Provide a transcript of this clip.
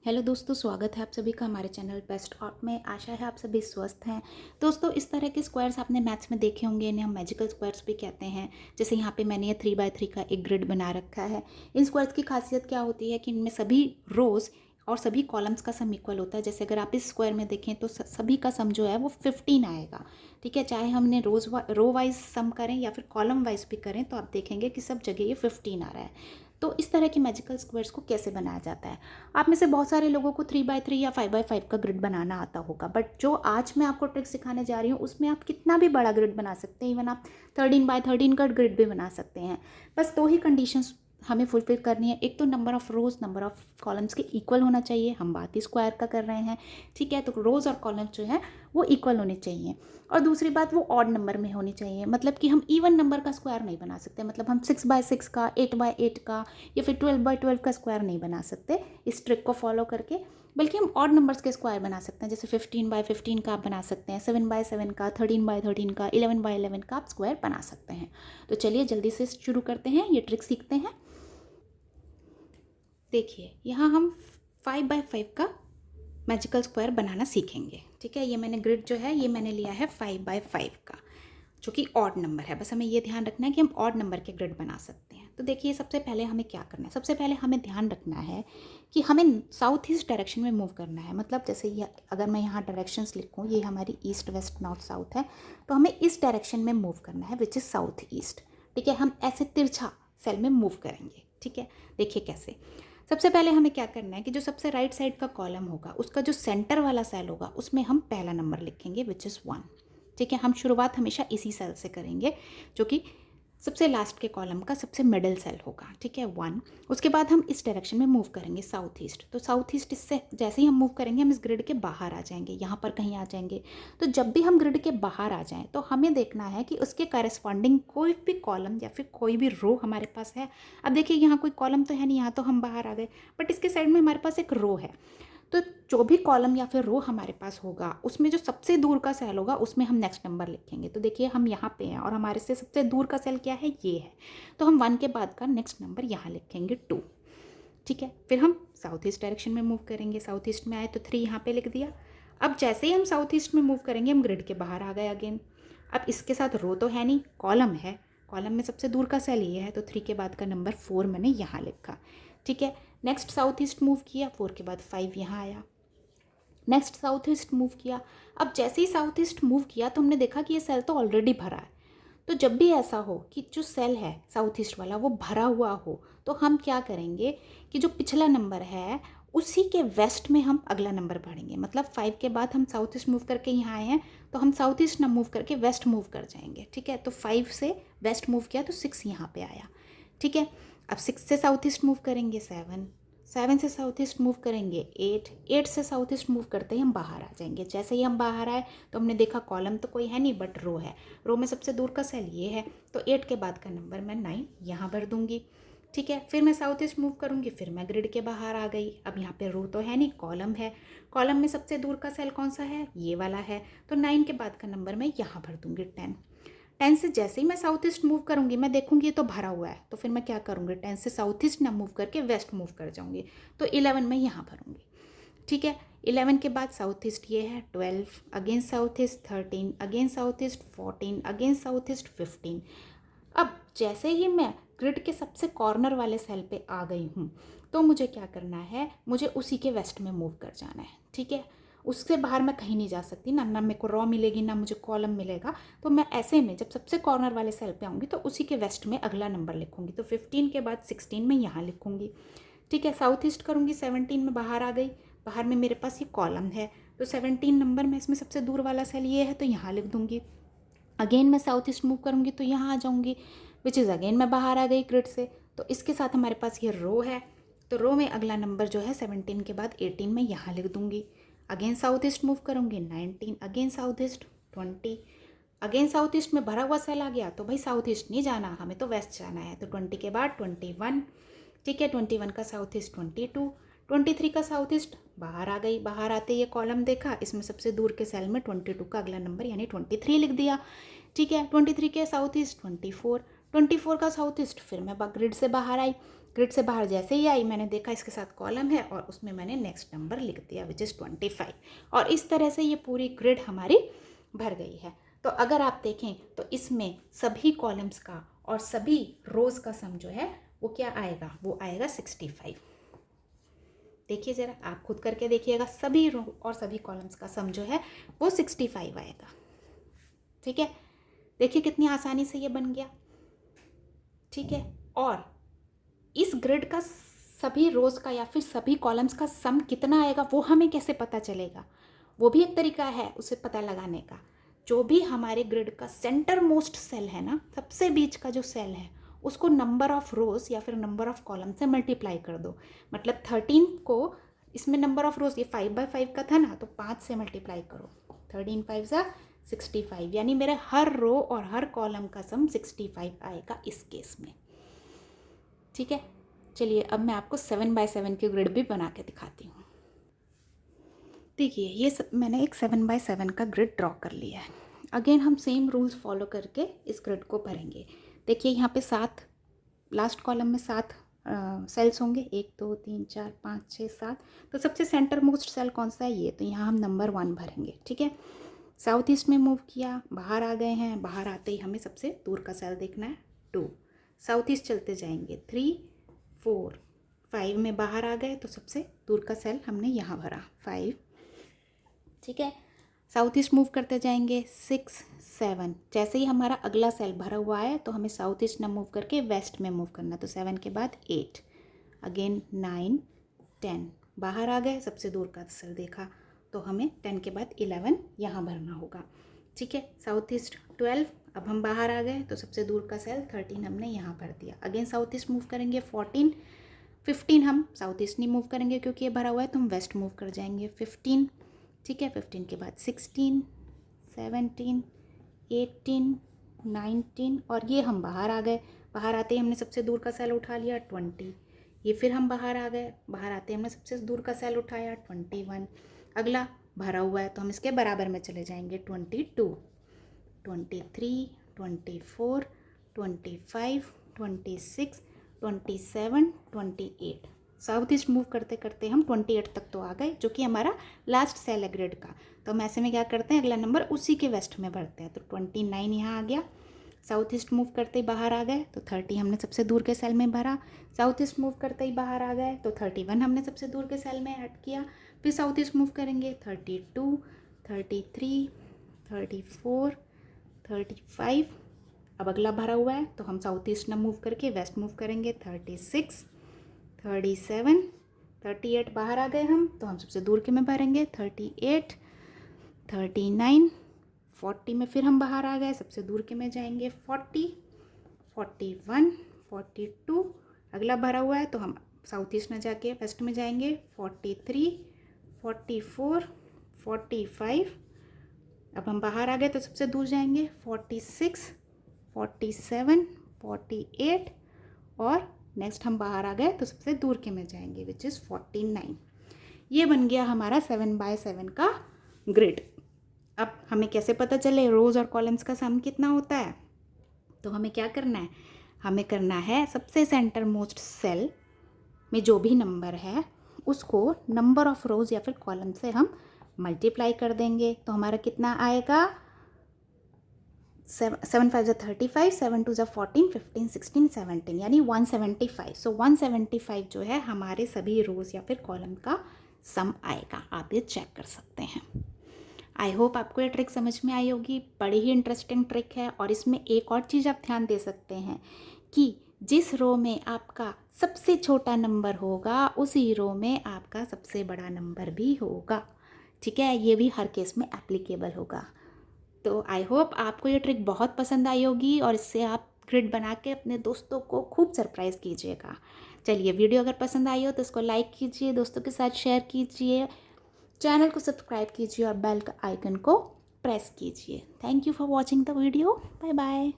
Hello दोस्तों, स्वागत है आप सभी का हमारे चैनल बेस्ट आर्ट में। आशा है आप सभी स्वस्थ हैं। दोस्तों, इस तरह के स्क्वायर्स आपने मैथ्स में देखे होंगे, इन्हें हम मैजिकल स्क्वायर्स भी कहते हैं। जैसे यहाँ पे मैंने ये 3x3 का एक ग्रिड बना रखा है। इन स्क्वायर्स की खासियत क्या होती है कि इनमें सभी रोज़ और सभी कॉलम्स का सम इक्वल होता है। जैसे अगर आप इस स्क्वायर में देखें तो सभी का सम जो है वो 15 आएगा। ठीक है, चाहे हमने रो वाइज सम करें या फिर कॉलम वाइज भी करें तो आप देखेंगे कि सब जगह ये 15 आ रहा है। तो इस तरह के मैजिकल स्क्वायर्स को कैसे बनाया जाता है? आप में से बहुत सारे लोगों को 3x3 या 5x5 का ग्रिड बनाना आता होगा, बट जो आज मैं आपको ट्रिक सिखाने जा रही हूँ उसमें आप कितना भी बड़ा ग्रिड बना सकते हैं। इवन आप 13x13 का ग्रिड भी बना सकते हैं। बस दो ही कंडीशंस हमें फुलफिल करनी है। एक तो number of rose number of columns के इक्वल होना चाहिए। हम बात ही स्क्वायर का कर रहे हैं, ठीक है, तो रोज और कॉलम्स जो है वो इक्वल होने चाहिए। और दूसरी बात, वो ऑड नंबर में होनी चाहिए। मतलब कि हम इवन नंबर का स्क्वायर नहीं बना सकते। मतलब हम 6x6 का, 8x8 का या फिर 12x12 का स्क्वायर नहीं बना सकते इस ट्रिक को फॉलो करके। बल्कि हम ऑड नंबर्स के स्क्वायर बना सकते हैं। जैसे 15x15 का आप बना सकते हैं, 7x7 का, 13x13 का, 11x11 का आप स्क्वायर बना सकते हैं। तो चलिए जल्दी से शुरू करते हैं, ये ट्रिक सीखते हैं। देखिए, यहाँ हम 5x5 का मैजिकल स्क्वायर बनाना सीखेंगे। ठीक है, ये मैंने ग्रिड जो है ये मैंने लिया है 5x5 का, जो कि ऑड नंबर है। बस हमें ये ध्यान रखना है कि हम ऑड नंबर के ग्रिड बना सकते हैं। तो देखिए, सबसे पहले हमें क्या करना है, सबसे पहले हमें ध्यान रखना है कि हमें साउथ ईस्ट डायरेक्शन में मूव करना है। मतलब जैसे ये अगर मैं यहाँ डायरेक्शंस लिखूँ, ये हमारी ईस्ट वेस्ट नॉर्थ साउथ है, तो हमें इस डायरेक्शन में मूव करना है, विच इज़ साउथ ईस्ट। ठीक है, हम ऐसे तिरछा सेल में मूव करेंगे। ठीक है, देखिए कैसे। सबसे पहले हमें क्या करना है कि जो सबसे राइट साइड का कॉलम होगा उसका जो सेंटर वाला सेल होगा उसमें हम पहला नंबर लिखेंगे, विच इज़ 1। ठीक है, हम शुरुआत हमेशा इसी सेल से करेंगे, जो कि सबसे लास्ट के कॉलम का सबसे मिडिल सेल होगा। ठीक है, 1। उसके बाद हम इस डायरेक्शन में मूव करेंगे, साउथ ईस्ट। तो साउथ ईस्ट इससे जैसे ही हम मूव करेंगे हम इस ग्रिड के बाहर आ जाएंगे, यहाँ पर कहीं आ जाएंगे। तो जब भी हम ग्रिड के बाहर आ जाएं तो हमें देखना है कि उसके करेस्पॉन्डिंग कोई भी कॉलम या फिर कोई भी रो हमारे पास है। अब देखिए, यहाँ कोई कॉलम तो है नहीं, यहाँ तो हम बाहर आ गए, बट इसके साइड में हमारे पास एक रो है। तो जो भी कॉलम या फिर रो हमारे पास होगा उसमें जो सबसे दूर का सेल होगा उसमें हम नेक्स्ट नंबर लिखेंगे। तो देखिए, हम यहाँ पे हैं और हमारे से सबसे दूर का सेल क्या है, ये है। तो हम 1 के बाद का नेक्स्ट नंबर यहाँ लिखेंगे, 2। ठीक है, फिर हम साउथ ईस्ट डायरेक्शन में मूव करेंगे। साउथ ईस्ट में आए तो 3 यहाँ पे लिख दिया। अब जैसे ही हम साउथ ईस्ट में मूव करेंगे हम ग्रिड के बाहर आ गए अगेन। अब इसके साथ रो तो है नहीं, कॉलम है। कॉलम में सबसे दूर का सेल ये है, तो 3 के बाद का नंबर 4 मैंने यहाँ लिखा। ठीक है, नेक्स्ट साउथ ईस्ट मूव किया, 4 के बाद 5 यहाँ आया। नेक्स्ट साउथ ईस्ट मूव किया। अब जैसे ही साउथ ईस्ट मूव किया तो हमने देखा कि ये सेल तो ऑलरेडी भरा है। तो जब भी ऐसा हो कि जो सेल है साउथ ईस्ट वाला वो भरा हुआ हो, तो हम क्या करेंगे कि जो पिछला नंबर है उसी के वेस्ट में हम अगला नंबर भरेंगे। मतलब 5 के बाद हम साउथ ईस्ट मूव करके यहाँ आए हैं, तो हम साउथ ईस्ट ना मूव करके वेस्ट मूव कर जाएंगे। ठीक है, तो 5 से वेस्ट मूव किया तो 6 यहाँ पे आया। ठीक है, अब 6 से साउथ ईस्ट मूव करेंगे 7, 7 से साउथ ईस्ट मूव करेंगे 8, 8 से साउथ ईस्ट मूव करते ही हम बाहर आ जाएंगे। जैसे ही हम बाहर आए तो हमने देखा कॉलम तो कोई है नहीं बट रो है। रो में सबसे दूर का सेल ये है, तो 8 के बाद का नंबर मैं 9 यहाँ भर दूंगी। ठीक है, फिर मैं साउथ ईस्ट मूव करूँगी, फिर मैं ग्रिड के बाहर आ गई। अब यहाँ पे रो तो है नहीं, कॉलम है। कॉलम में सबसे दूर का सेल कौन सा है, ये वाला है, तो 9 के बाद का नंबर मैं यहाँ भर दूंगी, 10। 10 से जैसे ही मैं साउथ ईस्ट मूव करूँगी मैं देखूँगी ये तो भरा हुआ है, तो फिर मैं क्या करूँगी, 10 से साउथ ईस्ट ना मूव करके वेस्ट मूव कर जाऊँगी, तो 11 मैं यहाँ भरूँगी। ठीक है, 11 के बाद साउथ ईस्ट ये है, 12, again south east 13, again south east 14, again south east 15। अब जैसे ही मैं ग्रिड के सबसे कॉर्नर वाले सेल पे आ गई हूँ तो मुझे क्या करना है, मुझे उसी के वेस्ट में मूव कर जाना है। ठीक है, उससे बाहर मैं कहीं नहीं जा सकती ना, ना मेरे को रॉ मिलेगी ना मुझे कॉलम मिलेगा। तो मैं ऐसे में जब सबसे कॉर्नर वाले सेल पे आऊँगी तो उसी के वेस्ट में अगला नंबर लिखूँगी। तो 15 के बाद 16 में यहाँ लिखूँगी। ठीक है, साउथ ईस्ट करूँगी, 17 में बाहर आ गई। बाहर में मेरे पास ये कॉलम है, तो 17 नंबर में इसमें सबसे दूर वाला सेल ये है, तो यहाँ लिख दूँगी। अगेन मैं साउथ ईस्ट मूव करूँगी तो यहाँ आ जाऊँगी, विच इज़ अगेन मैं बाहर आ गई ग्रिड से। तो इसके साथ हमारे पास ये रो है, तो रो में अगला नंबर जो है 17 के बाद 18 में यहाँ लिख दूँगी। अगेन साउथ ईस्ट मूव करूँगी, 19, again south east 20। Again south east में भरा हुआ सेल आ गया, तो भाई साउथ ईस्ट नहीं जाना, हमें तो वेस्ट जाना है, तो 20 के बाद 21। ठीक है, 21 का साउथ ईस्ट 22, 23 का साउथ ईस्ट बाहर आ गई। बाहर आते ये कॉलम देखा, इसमें सबसे दूर के सेल में 22 का अगला नंबर यानी 23 लिख दिया। ठीक है, 23 के साउथ ईस्ट 24, 24 का साउथ ईस्ट, फिर मैं ग्रिड से बाहर आई। ग्रिड से बाहर जैसे ही आई मैंने देखा इसके साथ कॉलम है और उसमें मैंने नेक्स्ट नंबर लिख दिया विच इज़ 25 और इस तरह से ये पूरी ग्रिड हमारी भर गई है। तो अगर आप देखें तो इसमें सभी कॉलम्स का और सभी रोज़ का सम जो है वो क्या आएगा, वो आएगा 65। देखिए ज़रा आप खुद करके देखिएगा, सभी रो और सभी कॉलम्स का सम जो है वो 65 आएगा। ठीक है, देखिए कितनी आसानी से ये बन गया। ठीक है, और इस ग्रिड का सभी रोज़ का या फिर सभी कॉलम्स का सम कितना आएगा वो हमें कैसे पता चलेगा, वो भी एक तरीका है उसे पता लगाने का। जो भी हमारे ग्रिड का सेंटर मोस्ट सेल है ना, सबसे बीच का जो सेल है, उसको नंबर ऑफ रोज़ या फिर नंबर ऑफ कॉलम से मल्टीप्लाई कर दो। मतलब 13 को, इसमें नंबर ऑफ रोज़ ये 5/5 का था ना, तो 5 से मल्टीप्लाई करो, 13 5 ज़ा 65, यानी मेरे हर रो और हर कॉलम का सम 65 आएगा इस केस में। ठीक है, चलिए अब मैं आपको 7/7 की ग्रिड भी बना के दिखाती हूँ। देखिए ये मैंने एक 7/7 का ग्रिड ड्रॉ कर लिया है। अगेन हम सेम रूल्स फॉलो करके इस ग्रिड को भरेंगे। देखिए यहाँ पे 7, लास्ट कॉलम में 7 सेल्स होंगे, 1 2 3 4 5 6 7। तो सबसे सेंटर मोस्ट सेल कौन सा है, ये, तो यहाँ हम नंबर 1 भरेंगे। ठीक है, साउथ ईस्ट में मूव किया, बाहर आ गए हैं, बाहर आते ही हमें सबसे दूर का सेल देखना है 2। साउथ ईस्ट चलते जाएंगे 3 4 5 में बाहर आ गए, तो सबसे दूर का सेल हमने यहाँ भरा 5। ठीक है, साउथ ईस्ट मूव करते जाएंगे 6 7। जैसे ही हमारा अगला सेल भरा हुआ है तो हमें साउथ ईस्ट ना मूव करके वेस्ट में मूव करना, तो 7 के बाद 8, अगेन 9 10, बाहर आ गए, सबसे दूर का सेल देखा, तो हमें 10 के बाद 11 यहाँ भरना होगा। ठीक है, साउथ ईस्ट 12, अब हम बाहर आ गए तो सबसे दूर का सेल 13 हमने यहाँ भर दिया। अगेन साउथ ईस्ट मूव करेंगे 14 15, हम साउथ ईस्ट नहीं मूव करेंगे क्योंकि ये भरा हुआ है, तो हम वेस्ट मूव कर जाएंगे 15। ठीक है, 15 के बाद 16 17 18 19, और ये हम बाहर आ गए, बाहर आते ही हमने सबसे दूर का सेल उठा लिया 20। ये फिर हम बाहर आ गए, बाहर आते ही हमने सबसे दूर का सेल उठाया 21। अगला भरा हुआ है तो हम इसके बराबर में चले जाएंगे 22 23 24 25 26 27 28। साउथ ईस्ट मूव करते करते हम 28 तक तो आ गए, जो कि हमारा लास्ट सेल है ग्रिड का। तो हम ऐसे में क्या करते हैं, अगला नंबर उसी के वेस्ट में भरते हैं, तो 29 यहाँ आ गया। साउथ ईस्ट मूव करते ही बाहर आ गए तो 30 हमने सबसे दूर के सेल में भरा। साउथ ईस्ट मूव करते ही बाहर आ गए तो 31 हमने सबसे दूर के सेल में ऐड किया। फिर साउथ ईस्ट मूव करेंगे 32 33 34 35। अब अगला भरा हुआ है तो हम साउथ ईस्ट ना मूव करके वेस्ट मूव करेंगे 36 37 38, बाहर आ गए हम तो हम सबसे दूर के में भरेंगे 38 39 40 में फिर हम बाहर आ गए, सबसे दूर के में जाएंगे 40 41 42। अगला भरा हुआ है तो हम साउथ ईस्ट में जाके वेस्ट में जाएंगे 43 44 45। अब हम बाहर आ गए तो सबसे दूर जाएंगे 46 47 48, और नेक्स्ट हम बाहर आ गए तो सबसे दूर के में जाएंगे विच इज़ 49। ये बन गया हमारा 7/7 का ग्रिड। अब हमें कैसे पता चले रोज़ और कॉलम्स का सम कितना होता है, तो हमें क्या करना है, हमें करना है सबसे सेंटर मोस्ट सेल में जो भी नंबर है उसको नंबर ऑफ रोज़ या फिर कॉलम से हम मल्टीप्लाई कर देंगे, तो हमारा कितना आएगा 7 5 35 7 2 14 15 16 17, यानी 175। सो 175 जो है हमारे सभी रोज़ या फिर कॉलम का सम आएगा। आप ये चेक कर सकते हैं। आई होप आपको ये ट्रिक समझ में आई होगी। बड़ी ही इंटरेस्टिंग ट्रिक है, और इसमें एक और चीज़ आप ध्यान दे सकते हैं कि जिस रो में आपका सबसे छोटा नंबर होगा उसी रो में आपका सबसे बड़ा नंबर भी होगा। ठीक है, ये भी हर केस में एप्लीकेबल होगा। तो आई होप आपको ये ट्रिक बहुत पसंद आई होगी, और इससे आप ग्रिड बना के अपने दोस्तों को खूब सरप्राइज़ कीजिएगा। चलिए, वीडियो अगर पसंद आई हो तो इसको लाइक कीजिए, दोस्तों के साथ शेयर कीजिए, चैनल को सब्सक्राइब कीजिए और बेल का आइकन को प्रेस कीजिए। Thank you for watching the video. Bye bye.